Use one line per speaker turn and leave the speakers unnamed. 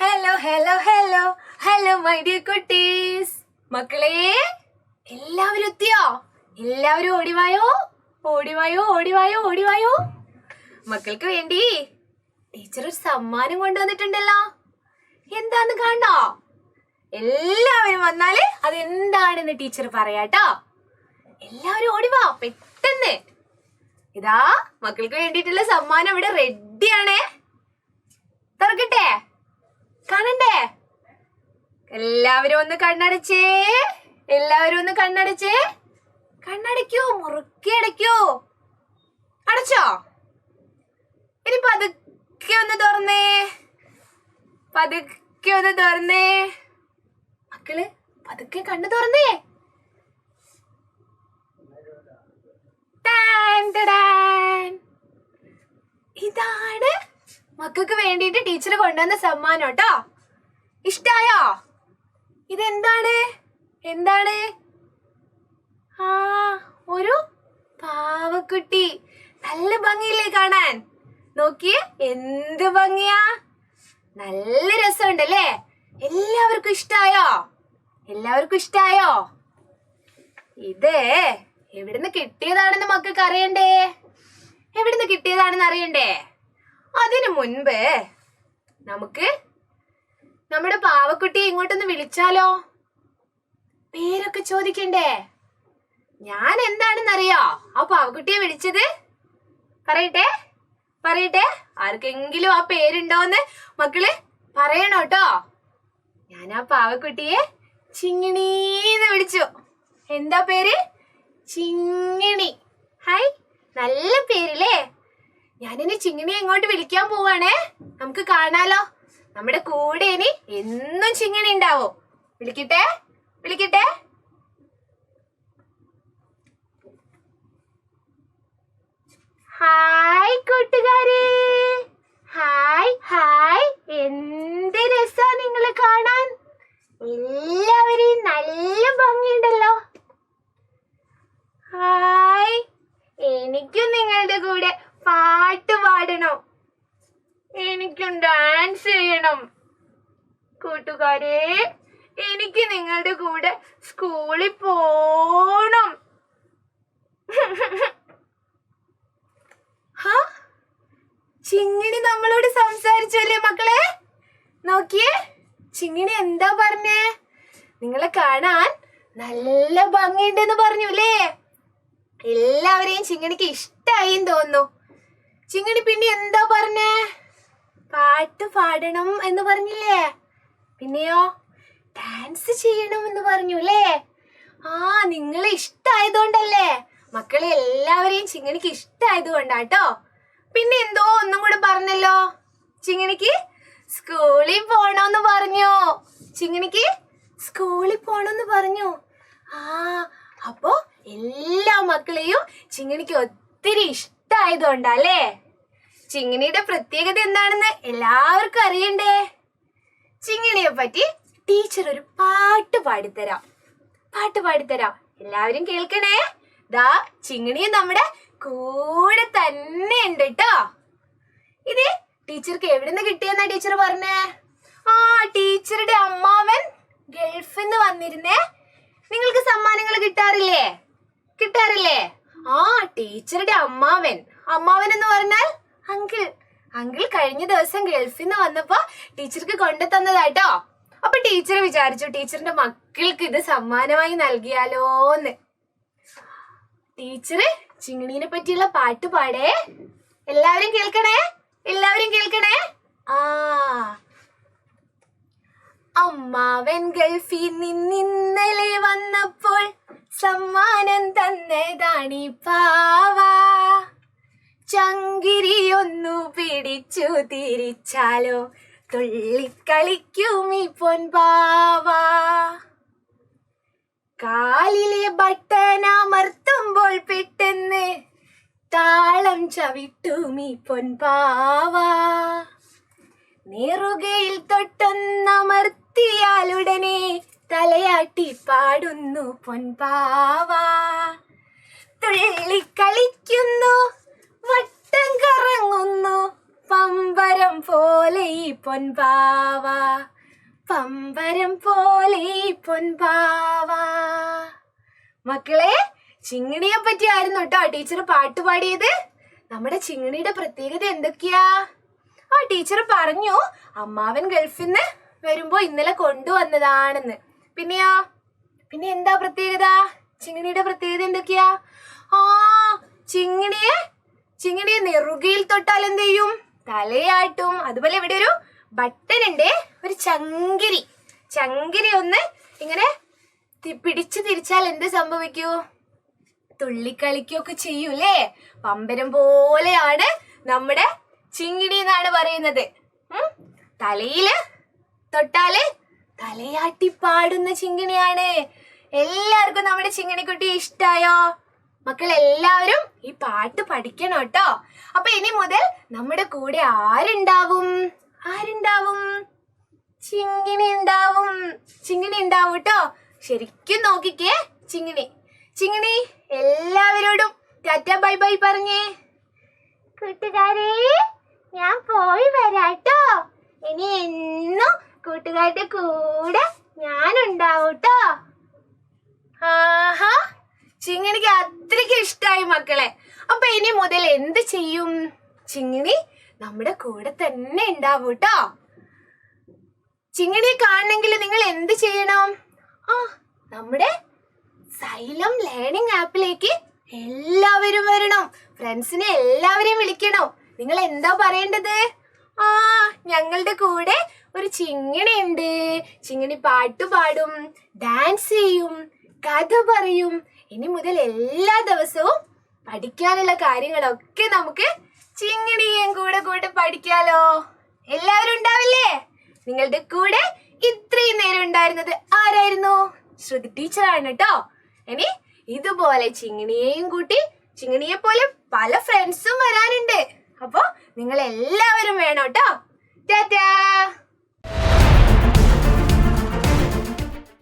Hello hello hello hello my dear കുട്ടീസ്. മക്കളെ എല്ലാവരും എത്തിയോ? എല്ലാവരും ഓടിവായോ ഓടിവായോ ഓടിവായോ ഓടിവായോ. മക്കൾക്ക് വേണ്ടി ടീച്ചർ ഒരു സമ്മാനം കൊണ്ടുവന്നിട്ടുണ്ടല്ലോ. എന്താന്ന് കാണോ? എല്ലാവരും വന്നാല് അതെന്താണെന്ന് ടീച്ചർ പറയാട്ടോ. എല്ലാവരും ഓടിവാ പെട്ടെന്ന്. ഇതാ മക്കൾക്ക് വേണ്ടിയിട്ടുള്ള സമ്മാനം ഇവിടെ റെഡിയാണേ. തുറക്കട്ടെ? കാണണ്ടേ? എല്ലാവരും ഒന്ന് കണ്ണടച്ചേ. എല്ലാവരും ഒന്ന് കണ്ണടച്ചേ. കണ്ണടയ്ക്കൂ, മുറുക്കി അടയ്ക്കൂ. അടച്ചോ? ഇനി പതുക്കെ ഒന്ന് തുറന്നേ. പതുക്കെ ഒന്ന് തുറന്നേ. മക്കള് പതുക്കെ കണ്ണു തുറന്നേ. ഇതാണ് മക്കൾക്ക് വേണ്ടിയിട്ട് ടീച്ചർ കൊണ്ടുവന്ന സമ്മാനം കേട്ടോ. ഇഷ്ടായോ? ഇതെന്താണ്? എന്താണ്? ഒരു പാവക്കുട്ടി. നല്ല ഭംഗിയില്ലേ കാണാൻ? നോക്കിയേ, എന്ത് ഭംഗിയാ. നല്ല രസമുണ്ടല്ലേ? എല്ലാവർക്കും ഇഷ്ടായോ? എല്ലാവർക്കും ഇഷ്ടായോ? ഇത് എവിടുന്ന് കിട്ടിയതാണെന്ന് മക്കൾക്ക് അറിയണ്ടേ? എവിടുന്ന് കിട്ടിയതാണെന്ന് അറിയണ്ടേ? അതിനു മുൻപ് നമുക്ക് നമ്മുടെ പാവക്കുട്ടിയെ ഇങ്ങോട്ടൊന്ന് വിളിച്ചാലോ? പേരൊക്കെ ചോദിക്കണ്ടേ? ഞാൻ എന്താണെന്നറിയോ ആ പാവക്കുട്ടിയെ വിളിച്ചത്? പറയട്ടെ പറയട്ടെ. ആർക്കെങ്കിലും ആ പേരുണ്ടോന്ന് മക്കള് പറയണോ കേട്ടോ. ഞാൻ ആ പാവക്കുട്ടിയെ ചിങ്ങിണീന്ന് വിളിച്ചു. എന്താ പേര്? ചിങ്ങിണി. ഹായ്, നല്ല പേരില്ലേ? ഞാനിനി ചിങ്ങിണിയെ ഇങ്ങോട്ട് വിളിക്കാൻ പോവാണേ. നമുക്ക് കാണാലോ. നമ്മുടെ കൂടെ ഇനി എന്നും ചിങ്ങിണി ഉണ്ടാവും. വിളിക്കട്ടെ വിളിക്കട്ടെ. ഹായ് കൂട്ടുകാരെ. Hi hi. എന്ത് രസാ നിങ്ങളെ കാണാൻ. എല്ലാവരെയും നല്ല ഭംഗിയുണ്ടല്ലോ. ഹായ്. എനിക്കും നിങ്ങളുടെ കൂടെ പാട്ട് പാടണം. എനിക്കും ഡാൻസ് ചെയ്യണം. കൂട്ടുകാരെ, എനിക്ക് നിങ്ങളുടെ കൂടെ സ്കൂളിൽ പോണം. ചിങ്ങിണി നമ്മളോട് സംസാരിച്ചല്ലേ മക്കളെ? നോക്കിയേ, ചിങ്ങിണി എന്താ പറഞ്ഞേ? നിങ്ങളെ കാണാൻ നല്ല ഭംഗിയുണ്ടെന്ന് പറഞ്ഞു അല്ലേ? എല്ലാവരെയും ചിങ്ങിണിക്ക് ഇഷ്ടായി തോന്നുന്നു. ചിങ്ങിണി പിന്നെ എന്താ പറഞ്ഞേ? പാട്ട് പാടണം എന്ന് പറഞ്ഞില്ലേ? പിന്നെയോ ഡാൻസ് ചെയ്യണം എന്ന് പറഞ്ഞു അല്ലേ? നിങ്ങളെ ഇഷ്ടായതുകൊണ്ടല്ലേ? മക്കളെ എല്ലാവരെയും ചിങ്ങിണിക്ക് ഇഷ്ടായത് കൊണ്ടാട്ടോ. പിന്നെ എന്തോ ഒന്നും കൂടെ പറഞ്ഞല്ലോ. ചിങ്ങിണിക്ക് സ്കൂളിൽ പോണോന്ന് പറഞ്ഞു. ചിങ്ങിണിക്ക് സ്കൂളിൽ പോണോന്ന് പറഞ്ഞു. അപ്പോ എല്ലാ മക്കളെയും ചിങ്ങിണിക്ക് ഒത്തിരി ഇഷ്ടായതുകൊണ്ടല്ലേ? ചിങ്ങിണിയുടെ പ്രത്യേകത എന്താണെന്ന് എല്ലാവർക്കും അറിയണ്ടേ? ചിങ്ങിണിയെ പറ്റി ടീച്ചർ ഒരു പാട്ട് പാടിത്തരാം. പാട്ട് പാടിത്തരാം. എല്ലാവരും കേൾക്കണേ. ദാ ചിങ്ങിണിയെ നമ്മുടെ കൂടെ തന്നെ ഉണ്ട് കേട്ടോ. ഇത് ടീച്ചർക്ക് എവിടുന്ന് കിട്ടിയെന്നാ ടീച്ചർ പറഞ്ഞേ? ടീച്ചറുടെ അമ്മാവൻ ഗൾഫിൽ നിന്ന് വന്നിരുന്നേ. നിങ്ങൾക്ക് സമ്മാനങ്ങൾ കിട്ടാറില്ലേ? കിട്ടാറില്ലേ? ടീച്ചറുടെ അമ്മാവൻ. അമ്മാവൻ എന്ന് പറഞ്ഞാൽ അങ്കിൾ. അങ്കിൾ കഴിഞ്ഞ ദിവസം ഗൾഫിൽ നിന്ന് വന്നപ്പോ ടീച്ചർക്ക് കൊണ്ടു തന്നതാട്ടോ. അപ്പൊ ടീച്ചർ വിചാരിച്ചു ടീച്ചറിന്റെ മക്കൾക്ക് ഇത് സമ്മാനമായി നൽകിയാലോന്ന്. ടീച്ചർ ചിങ്ങിണീനെ പറ്റിയുള്ള പാട്ട് പാടേ. എല്ലാവരും കേൾക്കണേ. എല്ലാവരും കേൾക്കണേ. അമ്മാവൻ ഗൾഫിൽ നിന്നിന്നലെ വന്നപ്പോൾ സമ്മാനം തന്നതാണീ പാവ. ചങ്കിരി ഒന്നു പിടിച്ചു തിരിച്ചാലോ തുള്ളിക്കളിക്കും ഈ പൊൻപാവ. കാലിലെ ബട്ടനമർത്തുമ്പോൾ പെട്ടെന്ന് താളം ചവിട്ടും ഈ പൊൻപാവ. നെറുകയിൽ തൊട്ടൊന്നമർത്തിയാലുടനെ തലയാട്ടി പാടുന്നു പൊൻപാവ. തുള്ളിക്കളിക്കുന്നു, വട്ടം കറങ്ങുന്നു പമ്പരം പോലെ ഈ പൊൻപാവ, പമ്പരം പോലെ ഈ പൊൻപാവ. മക്കളെ, ചിങ്ങിണിയെ പറ്റിയായിരുന്നു കേട്ടോ ടീച്ചർ പാട്ട് പാടിയത്. നമ്മുടെ ചിങ്ങിണിയുടെ പ്രത്യേകത എന്തൊക്കെയാ? ടീച്ചർ പറഞ്ഞു അമ്മാവൻ ഗൾഫിൽ നിന്ന് വരുമ്പോ ഇന്നലെ കൊണ്ടുവന്നതാണെന്ന്. പിന്നെയോ? പിന്നെ എന്താ പ്രത്യേകത? ചിങ്ങിണിയുടെ പ്രത്യേകത എന്തൊക്കെയാ? ചിങ്ങിണിയെ നെറുകയിൽ തൊട്ടാൽ എന്ത് ചെയ്യും? തലയാട്ടും. അതുപോലെ ഇവിടെ ഒരു ബട്ടൺ ഉണ്ട്, ഒരു ചങ്കിരി ഒന്ന് ഇങ്ങനെ പിടിച്ചു തിരിച്ചാൽ എന്ത് സംഭവിക്കൂ? തുള്ളിക്കളിക്കൊക്കെ ചെയ്യൂലേ? പമ്പരം പോലെയാണ് നമ്മുടെ ചിങ്ങിണി എന്നാണ് പറയുന്നത്. തലയില് തൊട്ടാല് തലയാട്ടി പാടുന്ന ചിങ്ങിണിയാണ്. എല്ലാവർക്കും നമ്മുടെ ചിങ്ങിണിക്കുട്ടി ഇഷ്ടായോ? മക്കൾ എല്ലാവരും ഈ പാട്ട് പഠിക്കണം കേട്ടോ. അപ്പൊ ഇനി മുതൽ നമ്മുടെ കൂടെ ആരുണ്ടാവും? ചിങ്ങിണി ഉണ്ടാവും കേട്ടോ. ശരിക്കും നോക്കിക്കേ. ചിങ്ങിണി എല്ലാവരോടും ടാറ്റ ബൈ ബൈ പറഞ്ഞേ. കൂട്ടുകാരെ, ഞാൻ പോയി വരാട്ടോ. ഇനി എന്നും കൂട്ടുകാരുടെ കൂടെ ഞാനുണ്ടാവും ട്ടോ. ചിങ്ങിണിക്ക് അത്രയ്ക്ക് ഇഷ്ടായി മക്കളെ. അപ്പൊ ഇനി മുതൽ എന്ത് ചെയ്യും? ചിങ്ങിണി നമ്മുടെ കൂടെ തന്നെ ഉണ്ടാവും ട്ടോ. ചിങ്ങിണിയെ കാണണമെങ്കിൽ നിങ്ങൾ എന്ത് ചെയ്യണം? നമ്മുടെ സൈലം ലേണിംഗ് ആപ്പിലേക്ക് എല്ലാവരും വരണം. ഫ്രണ്ട്സിനെ എല്ലാവരെയും വിളിക്കണം. നിങ്ങൾ എന്താ പറയേണ്ടത്? ഞങ്ങളുടെ കൂടെ ഒരു ചിങ്ങിണി ഉണ്ട്. ചിങ്ങിണി പാട്ട് പാടും, ഡാൻസ് ചെയ്യും, കഥ പറയും. ഇനി മുതൽ എല്ലാ ദിവസവും പഠിക്കാനുള്ള കാര്യങ്ങളൊക്കെ നമുക്ക് ചിങ്ങിണിയും കൂടെ പഠിക്കാലോ. എല്ലാവരും ഉണ്ടാവില്ലേ? നിങ്ങളുടെ കൂടെ ഇത്രയും നേരം ഉണ്ടായിരുന്നത് ആരായിരുന്നു? ശ്രുതി ടീച്ചറാണ് കേട്ടോ. ഇനി ഇതുപോലെ ചിങ്ങിണിയെയും കൂട്ടി ചിങ്ങിണിയെ പോലെ പല ഫ്രണ്ട്സും വരാനുണ്ട്. അപ്പൊ നിങ്ങൾ എല്ലാവരും വേണം കേട്ടോ. ടാറ്റാ.